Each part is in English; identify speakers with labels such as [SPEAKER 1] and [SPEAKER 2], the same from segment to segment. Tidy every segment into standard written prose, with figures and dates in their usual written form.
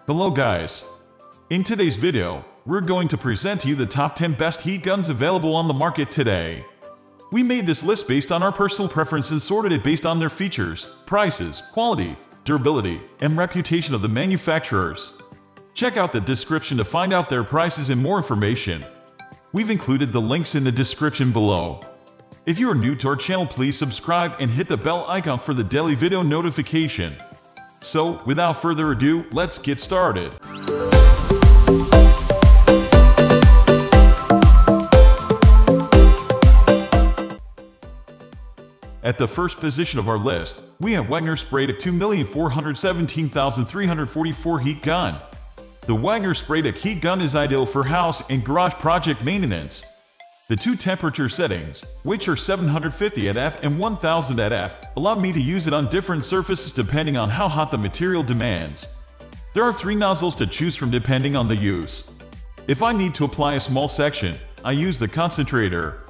[SPEAKER 1] Hello guys! In today's video, we're going to present to you the top 10 best heat guns available on the market today. We made this list based on our personal preferences, sorted it based on their features, prices, quality, durability, and reputation of the manufacturers. Check out the description to find out their prices and more information. We've included the links in the description below. If you are new to our channel, please subscribe and hit the bell icon for the daily video notification. So, without further ado, let's get started. At the first position of our list, we have Wagner Spraytech 2,417,344 heat gun. The Wagner Spraytech heat gun is ideal for house and garage project maintenance. The two temperature settings, which are 750 AF and 1000 AF, allow me to use it on different surfaces depending on how hot the material demands. There are 3 nozzles to choose from depending on the use. If I need to apply a small section, I use the concentrator.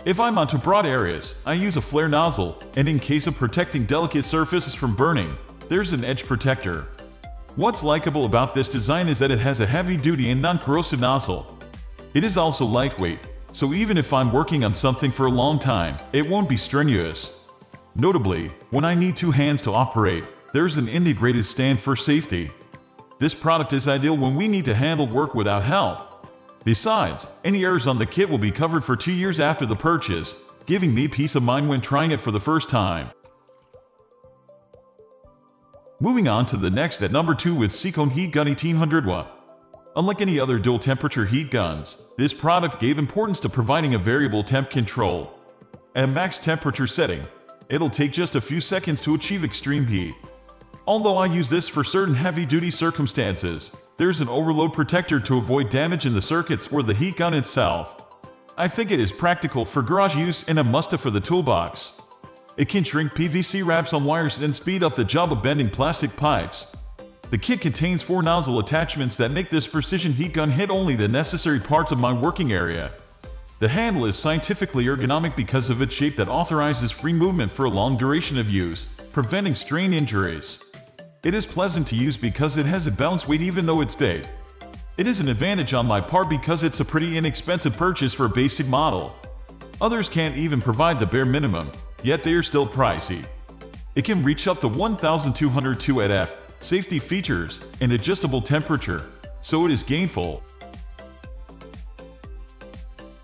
[SPEAKER 1] If I'm onto broad areas, I use a flare nozzle, and in case of protecting delicate surfaces from burning, there's an edge protector. What's likable about this design is that it has a heavy-duty and non-corrosive nozzle. It is also lightweight, so even if I'm working on something for a long time, it won't be strenuous. Notably, when I need 2 hands to operate, there's an integrated stand for safety. This product is ideal when we need to handle work without help. Besides, any errors on the kit will be covered for 2 years after the purchase, giving me peace of mind when trying it for the first time. Moving on to the next at number 2 with SEEKONE Heat Gun 1800 Watt. Unlike any other dual temperature heat guns, this product gave importance to providing a variable temp control. At a max temperature setting, it'll take just a few seconds to achieve extreme heat. Although I use this for certain heavy-duty circumstances, there's an overload protector to avoid damage in the circuits or the heat gun itself. I think it is practical for garage use and a must-have for the toolbox. It can shrink PVC wraps on wires and speed up the job of bending plastic pipes. The kit contains 4 nozzle attachments that make this precision heat gun hit only the necessary parts of my working area. The handle is scientifically ergonomic because of its shape that authorizes free movement for a long duration of use, preventing strain injuries. It is pleasant to use because it has a balanced weight even though it's big. It is an advantage on my part because it's a pretty inexpensive purchase for a basic model. Others can't even provide the bare minimum, yet they are still pricey. It can reach up to 1202 AF, safety features, and adjustable temperature, so it is gainful.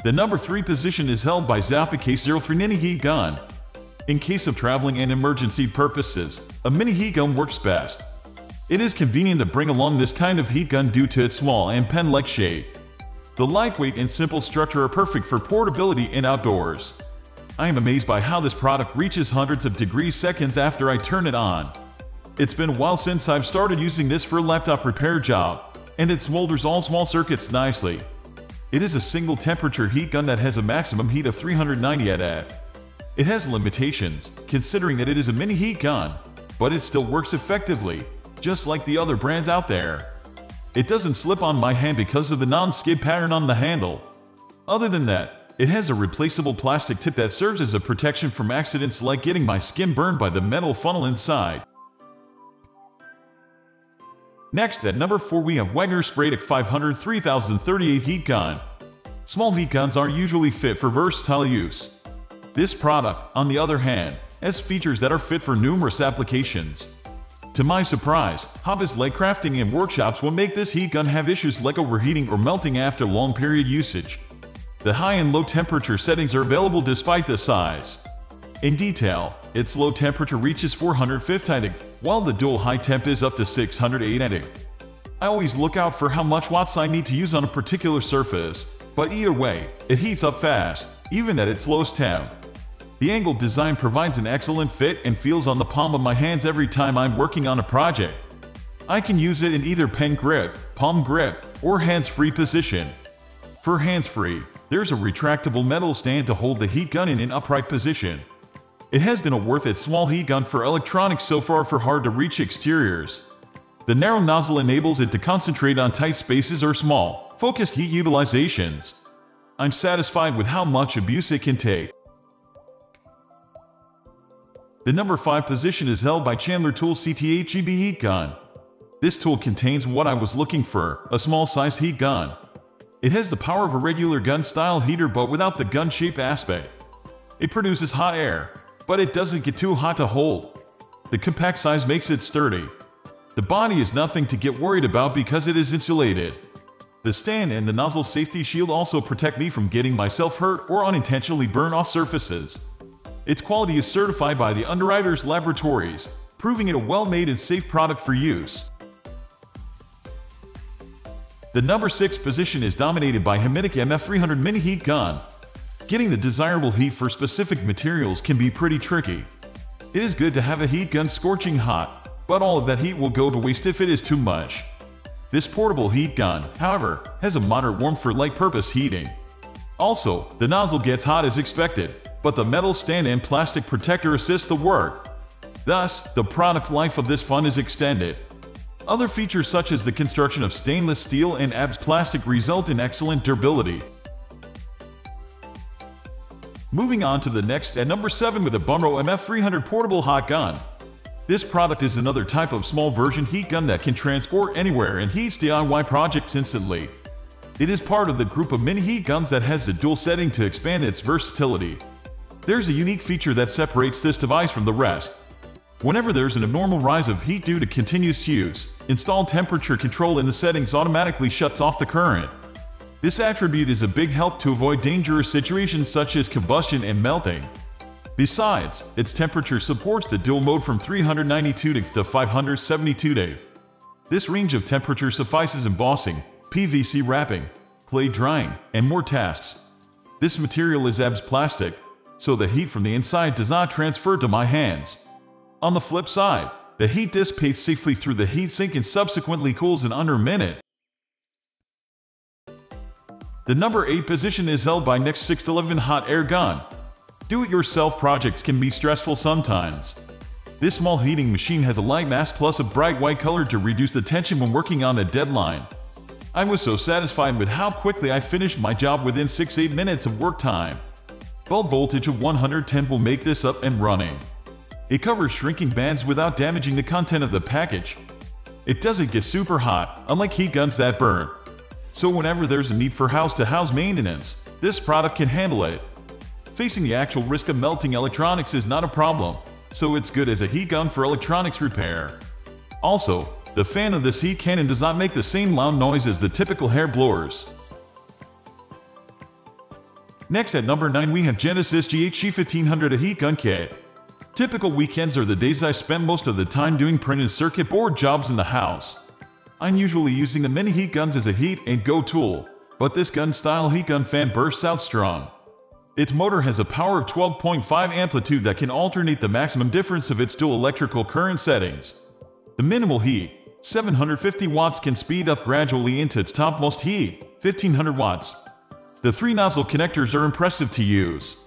[SPEAKER 1] The number 3 position is held by ZeopoCase 03 Mini Heat Gun. In case of traveling and emergency purposes, a mini heat gun works best. It is convenient to bring along this kind of heat gun due to its small and pen-like shape. The lightweight and simple structure are perfect for portability and outdoors. I am amazed by how this product reaches hundreds of degrees seconds after I turn it on. It's been a while since I've started using this for a laptop repair job, and it smolders all small circuits nicely. It is a single temperature heat gun that has a maximum heat of 390 AF. It has limitations, considering that it is a mini heat gun, but it still works effectively, just like the other brands out there. It doesn't slip on my hand because of the non-skid pattern on the handle. Other than that, it has a replaceable plastic tip that serves as a protection from accidents like getting my skin burned by the metal funnel inside. Next, at number 4 we have Wagner Spraytech 500 3038 Heat Gun. Small heat guns are usually fit for versatile use. This product, on the other hand, has features that are fit for numerous applications. To my surprise, hobbyists like crafting and workshops will make this heat gun have issues like overheating or melting after long period usage. The high and low temperature settings are available despite the size. In detail, its low temperature reaches 450 AF, while the dual high temp is up to 608 AF. I always look out for how much watts I need to use on a particular surface, but either way, it heats up fast, even at its lowest temp. The angled design provides an excellent fit and feels on the palm of my hands every time I'm working on a project. I can use it in either pen grip, palm grip, or hands-free position. For hands-free, there's a retractable metal stand to hold the heat gun in an upright position. It has been a worth it small heat gun for electronics so far for hard-to-reach exteriors. The narrow nozzle enables it to concentrate on tight spaces or small, focused heat utilizations. I'm satisfied with how much abuse it can take. The number 5 position is held by Chandler Tool CTHG-B Heat Gun. This tool contains what I was looking for, a small-sized heat gun. It has the power of a regular gun-style heater but without the gun-shape aspect. It produces hot air, but it doesn't get too hot to hold. The compact size makes it sturdy. The body is nothing to get worried about because it is insulated. The stand and the nozzle safety shield also protect me from getting myself hurt or unintentionally burn off surfaces. Its quality is certified by the Underwriters Laboratories, proving it a well-made and safe product for use. The number 6 position is dominated by Homidic MF300 Mini Heat Gun. Getting the desirable heat for specific materials can be pretty tricky. It is good to have a heat gun scorching hot, but all of that heat will go to waste if it is too much. This portable heat gun, however, has a moderate warmth for light-purpose heating. Also, the nozzle gets hot as expected, but the metal stand and plastic protector assist the work. Thus, the product life of this fun is extended. Other features such as the construction of stainless steel and ABS plastic result in excellent durability. Moving on to the next at number 7 with ABUNRO MF300 Portable Hot Gun. This product is another type of small version heat gun that can transport anywhere and heats DIY projects instantly. It is part of the group of mini heat guns that has the dual setting to expand its versatility. There's a unique feature that separates this device from the rest. Whenever there's an abnormal rise of heat due to continuous use, installed temperature control in the settings automatically shuts off the current. This attribute is a big help to avoid dangerous situations such as combustion and melting. Besides, its temperature supports the dual mode from 392 degrees to 572 degrees. This range of temperature suffices embossing, PVC wrapping, clay drying, and more tasks. This material is ABS plastic, so the heat from the inside does not transfer to my hands. On the flip side, the heat dissipates safely through the heatsink and subsequently cools in under a minute. The number 8 position is held by NEX 611 Hot Air Gun. Do-it-yourself projects can be stressful sometimes. This small heating machine has a light mass plus a bright white color to reduce the tension when working on a deadline. I was so satisfied with how quickly I finished my job within 6-8 minutes of work time. Bulb voltage of 110 will make this up and running. It covers shrinking bands without damaging the content of the package. It doesn't get super hot, unlike heat guns that burn. So whenever there's a need for house-to-house maintenance, this product can handle it. Facing the actual risk of melting electronics is not a problem, so it's good as a heat gun for electronics repair. Also, the fan of this heat cannon does not make the same loud noise as the typical hair blowers. Next at number 9 we have Genesis GHG-1500 a heat gun kit. Typical weekends are the days I spend most of the time doing printed circuit board jobs in the house. I'm usually using the mini heat guns as a heat and go tool, but this gun-style heat gun fan bursts out strong. Its motor has a power of 12.5 amplitude that can alternate the maximum difference of its dual electrical current settings. The minimal heat, 750 watts, can speed up gradually into its topmost heat, 1500 watts. The 3 nozzle connectors are impressive to use.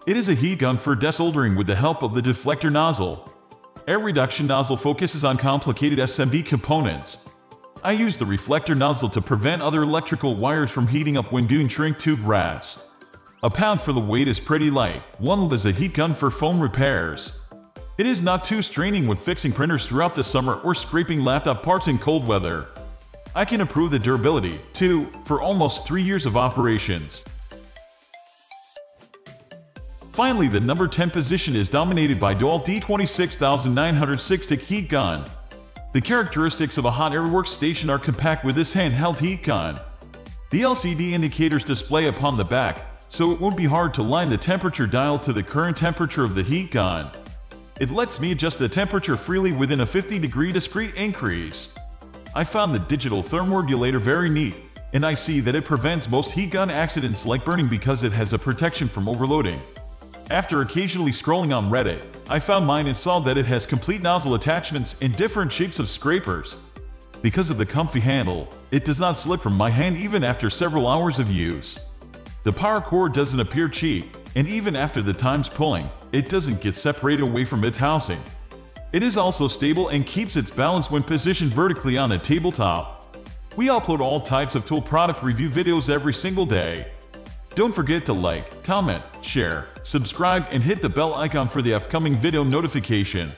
[SPEAKER 1] It is a heat gun for desoldering with the help of the deflector nozzle. Air reduction nozzle focuses on complicated SMD components. I use the reflector nozzle to prevent other electrical wires from heating up when doing shrink tube rafts. A pound for the weight is pretty light. One is a heat gun for foam repairs. It is not too straining when fixing printers throughout the summer or scraping laptop parts in cold weather. I can improve the durability, too, for almost 3 years of operations. Finally, the number 10 position is dominated by DeWALT D26906 heat gun. The characteristics of a hot air workstation are compact with this handheld heat gun. The LCD indicators display upon the back, so it won't be hard to line the temperature dial to the current temperature of the heat gun. It lets me adjust the temperature freely within a 50-degree discrete increase. I found the digital thermoregulator very neat, and I see that it prevents most heat gun accidents like burning because it has a protection from overloading. After occasionally scrolling on Reddit, I found mine and saw that it has complete nozzle attachments in different shapes of scrapers. Because of the comfy handle, it does not slip from my hand even after several hours of use. The power cord doesn't appear cheap, and even after the time's pulling, it doesn't get separated away from its housing. It is also stable and keeps its balance when positioned vertically on a tabletop. We upload all types of tool product review videos every single day. Don't forget to like, comment, share, subscribe, and hit the bell icon for the upcoming video notification.